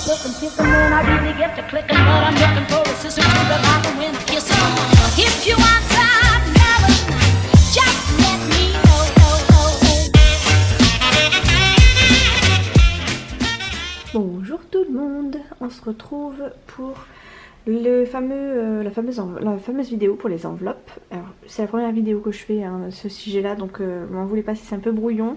looking, kissing when I really get to clicking, but I'm looking for a sister to the bottom when I kiss her. If you want some melon, just let me know. Bonjour tout le monde, on se retrouve pour la fameuse vidéo pour les enveloppes. Alors c'est la première vidéo que je fais à ce sujet là, donc m'en voulez pas si c'est un peu brouillon.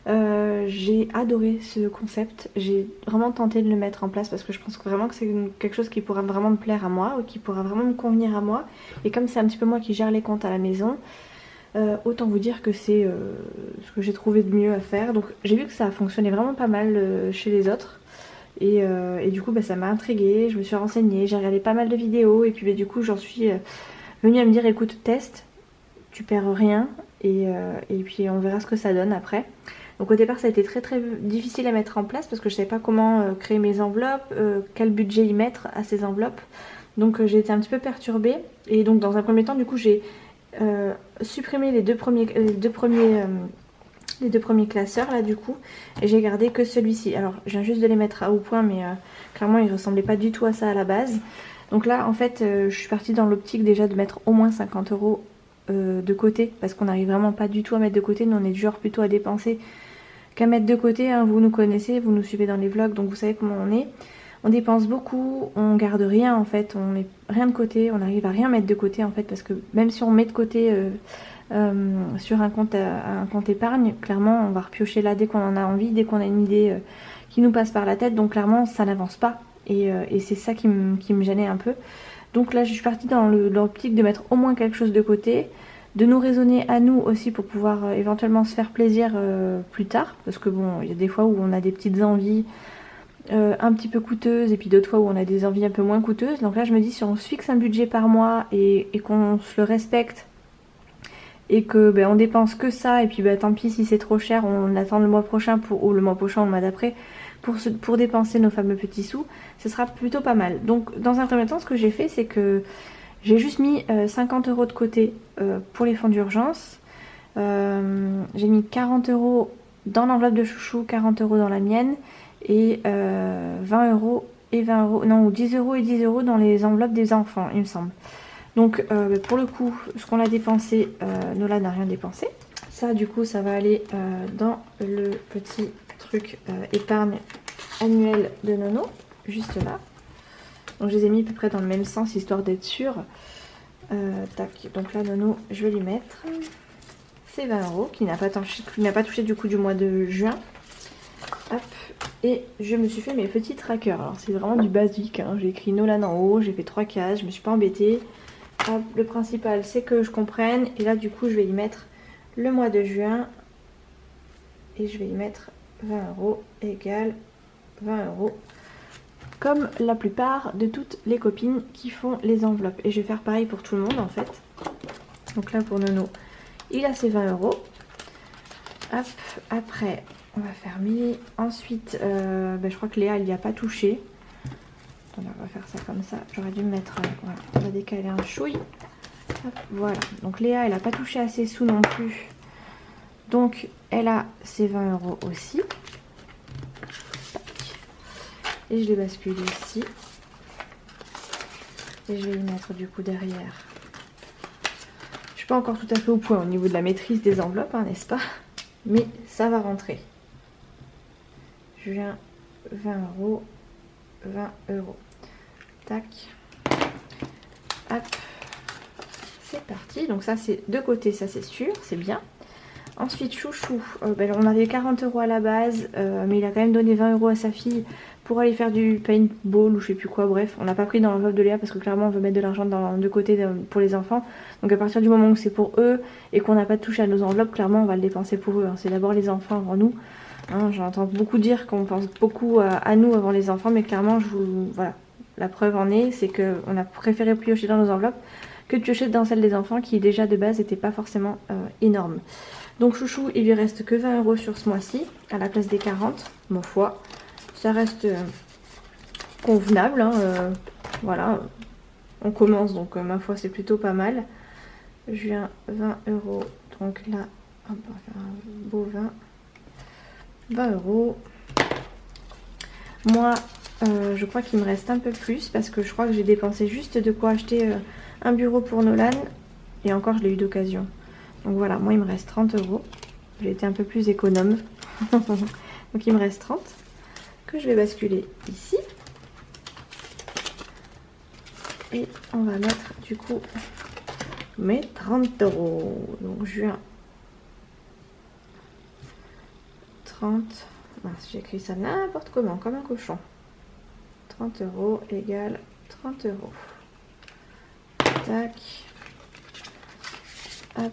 J'ai adoré ce concept, j'ai vraiment tenté de le mettre en place parce que je pense vraiment que c'est quelque chose qui pourra vraiment me plaire à moi, ou qui pourra vraiment me convenir à moi. Et comme c'est un petit peu moi qui gère les comptes à la maison, autant vous dire que c'est ce que j'ai trouvé de mieux à faire. Donc j'ai vu que ça a fonctionné vraiment pas mal chez les autres. Et du coup ça m'a intriguée, je me suis renseignée, j'ai regardé pas mal de vidéos et puis du coup j'en suis venue à me dire écoute, teste, tu perds rien et puis on verra ce que ça donne après. Donc au départ ça a été très difficile à mettre en place parce que je savais pas comment créer mes enveloppes, quel budget y mettre à ces enveloppes. Donc j'ai été un petit peu perturbée et donc dans un premier temps du coup j'ai supprimé les deux premiers classeurs là du coup, et j'ai gardé que celui-ci. Alors je viens juste de les mettre au point, mais clairement ils ressemblaient pas du tout à ça à la base. Donc là en fait je suis partie dans l'optique déjà de mettre au moins 50 € de côté, parce qu'on n'arrive vraiment pas du tout à mettre de côté. Nous on est du genre plutôt à dépenser qu'à mettre de côté, hein. Vous nous connaissez, vous nous suivez dans les vlogs, donc vous savez comment on est. On dépense beaucoup, on garde rien en fait, on met rien de côté, on n'arrive à rien mettre de côté en fait, parce que même si on met de côté sur un compte épargne, clairement on va repiocher là dès qu'on en a envie, dès qu'on a une idée qui nous passe par la tête, donc clairement ça n'avance pas, et c'est ça qui me gênait un peu. Donc là je suis partie dans l'optique de mettre au moins quelque chose de côté, de nous raisonner à nous aussi pour pouvoir éventuellement se faire plaisir plus tard, parce que bon, il y a des fois où on a des petites envies un petit peu coûteuses, et puis d'autres fois où on a des envies un peu moins coûteuses. Donc là je me dis, si on se fixe un budget par mois et qu'on se le respecte, et que on dépense que ça, et puis tant pis si c'est trop cher, on attend le mois prochain ou le mois prochain ou le mois d'après pour dépenser nos fameux petits sous, ce sera plutôt pas mal. Donc dans un premier temps ce que j'ai fait, c'est que j'ai juste mis 50 € de côté pour les fonds d'urgence. J'ai mis 40 € dans l'enveloppe de chouchou, 40 € dans la mienne, et 20 € et 20 €, non, ou 10 € et 10 € dans les enveloppes des enfants, il me semble. Donc pour le coup, ce qu'on a dépensé, Nola n'a rien dépensé. Ça du coup ça va aller dans le petit truc épargne annuel de Nono, juste là. Donc je les ai mis à peu près dans le même sens, histoire d'être sûre. Tac, donc là Nono, je vais lui mettre ces 20 € qui n'a pas touché du coup du mois de juin. Hop, et je me suis fait mes petits trackers. Alors c'est vraiment du basique, hein. J'ai écrit Nolan en haut, j'ai fait 3 cases, je me suis pas embêtée. Hop, le principal c'est que je comprenne, et là du coup je vais y mettre le mois de juin, et je vais y mettre 20 € égale 20 €, comme la plupart de toutes les copines qui font les enveloppes. Et je vais faire pareil pour tout le monde en fait. Donc là pour Nono, il a ses 20 €. Hop, après on va faire 1000. Ensuite je crois que Léa il n'y a pas touché. Attendez, on va faire ça comme ça. J'aurais dû me mettre, voilà, on va décaler un chouille. Hop, voilà, donc Léa elle n'a pas touché à ses sous non plus, donc elle a ses 20 € aussi. Et je les bascule ici, et je vais y mettre du coup derrière. Je suis pas encore tout à fait au point au niveau de la maîtrise des enveloppes, hein, n'est-ce pas? Mais ça va rentrer. Je viens 20 €, 20 €. Tac. Hop. C'est parti. Donc ça c'est de côté, ça c'est sûr, c'est bien. Ensuite chouchou, on avait 40 € à la base, mais il a quand même donné 20 € à sa fille pour aller faire du paintball ou je sais plus quoi. Bref, on n'a pas pris dans l'enveloppe de Léa parce que clairement on veut mettre de l'argent de côté pour les enfants. Donc à partir du moment où c'est pour eux et qu'on n'a pas touché à nos enveloppes, clairement on va le dépenser pour eux, hein. C'est d'abord les enfants avant nous, hein. J'entends beaucoup dire qu'on pense beaucoup à nous avant les enfants, mais clairement voilà, la preuve en est, c'est qu'on a préféré piocher dans nos enveloppes que de piocher dans celle des enfants, qui déjà de base n'était pas forcément énorme. Donc chouchou, il lui reste que 20 € sur ce mois-ci à la place des 40. Ma foi, ça reste convenable, hein. Voilà, on commence, donc ma foi c'est plutôt pas mal. Je viens 20 €, donc là on va faire un beau 20 €. Moi Je crois qu'il me reste un peu plus parce que je crois que j'ai dépensé juste de quoi acheter un bureau pour Nolan. Et encore, je l'ai eu d'occasion. Donc voilà, moi il me reste 30 euros. J'ai été un peu plus économe. Donc il me reste 30 que je vais basculer ici. Et on va mettre du coup mes 30 euros. Donc juin 30. Mince, j'ai écrit ça n'importe comment, comme un cochon. 30 euros égale 30 euros. Tac. Hop.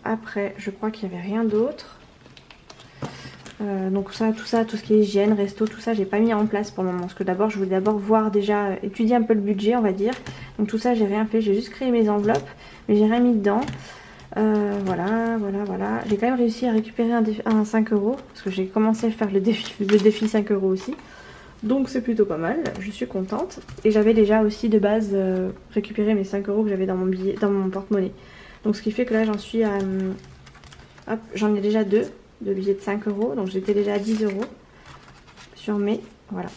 Après, je crois qu'il n'y avait rien d'autre. Donc tout ce qui est hygiène, resto, tout ça, j'ai pas mis en place pour le moment. Parce que d'abord, je voulais d'abord voir déjà, étudier un peu le budget, on va dire. Donc tout ça, j'ai rien fait. J'ai juste créé mes enveloppes, mais j'ai rien mis dedans. Voilà. J'ai quand même réussi à récupérer un 5 euros. Parce que j'ai commencé à faire le défi 5 euros aussi. Donc c'est plutôt pas mal, je suis contente. Et j'avais déjà aussi de base récupéré mes 5 euros que j'avais dans mon porte-monnaie. Donc ce qui fait que là j'en suis à... hop, j'en ai déjà 2 de billets de 5 euros. Donc j'étais déjà à 10 euros sur mes... Voilà.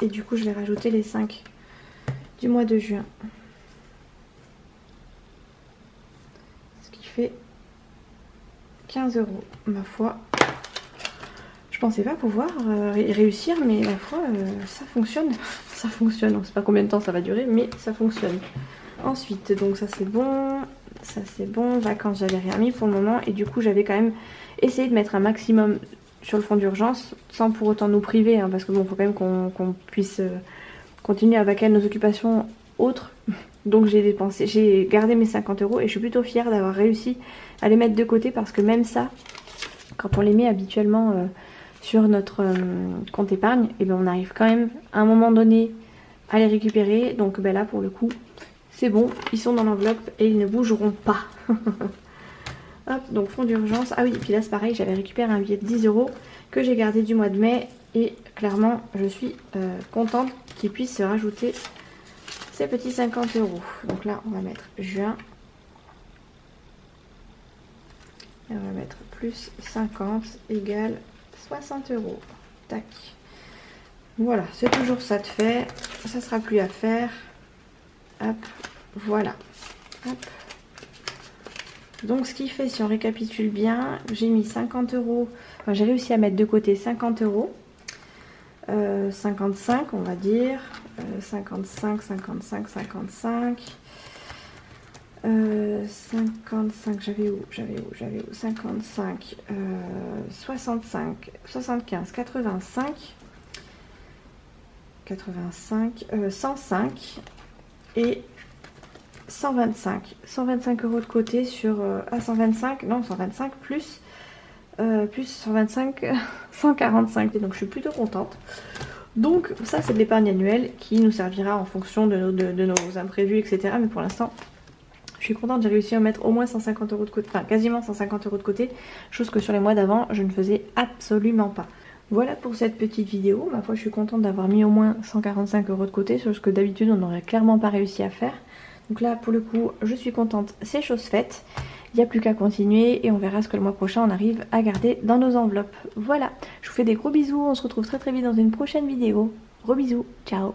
Et du coup je vais rajouter les 5 du mois de juin. Ce qui fait 15 euros, ma foi. Je pensais pas pouvoir réussir, mais ma foi, ça fonctionne. Ça fonctionne. On ne sait pas combien de temps ça va durer, mais ça fonctionne. Ensuite, donc ça c'est bon. Ça c'est bon. Vacances, j'avais rien mis pour le moment. Et du coup, j'avais quand même essayé de mettre un maximum sur le fonds d'urgence, sans pour autant nous priver. Hein, parce que bon, il faut quand même qu'on puisse continuer à vaquer à nos occupations autres. Donc j'ai gardé mes 50 euros. Et je suis plutôt fière d'avoir réussi à les mettre de côté. Parce que même ça, quand on les met habituellement... sur notre compte épargne, et ben on arrive quand même à un moment donné à les récupérer. Donc ben là pour le coup c'est bon, ils sont dans l'enveloppe et ils ne bougeront pas. Hop, donc fonds d'urgence. Ah oui, et puis là c'est pareil, j'avais récupéré un billet de 10 euros que j'ai gardé du mois de mai. Et clairement je suis contente qu'ils puissent se rajouter ces petits 50 euros. Donc là on va mettre juin. Et on va mettre plus 50 égale 60 euros. Tac. Voilà, c'est toujours ça de fait. Ça sera plus à faire. Hop, voilà. Hop. Donc ce qui fait, si on récapitule bien, j'ai mis 50 euros. Enfin, j'ai réussi à mettre de côté 50 euros. 55 on va dire. 55. 55, j'avais où 55, 65, 75, 85, 105 et 125 euros de côté sur 125, non 125 plus 125, 145. Et donc je suis plutôt contente. Donc ça c'est de l'épargne annuelle qui nous servira en fonction de nos imprévus, etc. Mais pour l'instant je suis contente, j'ai réussi à mettre au moins 150 euros de côté, enfin quasiment 150 euros de côté, chose que sur les mois d'avant je ne faisais absolument pas. Voilà pour cette petite vidéo. Ma foi, je suis contente d'avoir mis au moins 145 euros de côté, chose que d'habitude on n'aurait clairement pas réussi à faire. Donc là pour le coup je suis contente, c'est chose faite. Il n'y a plus qu'à continuer et on verra ce que le mois prochain on arrive à garder dans nos enveloppes. Voilà, je vous fais des gros bisous, on se retrouve très vite dans une prochaine vidéo. Gros bisous, ciao.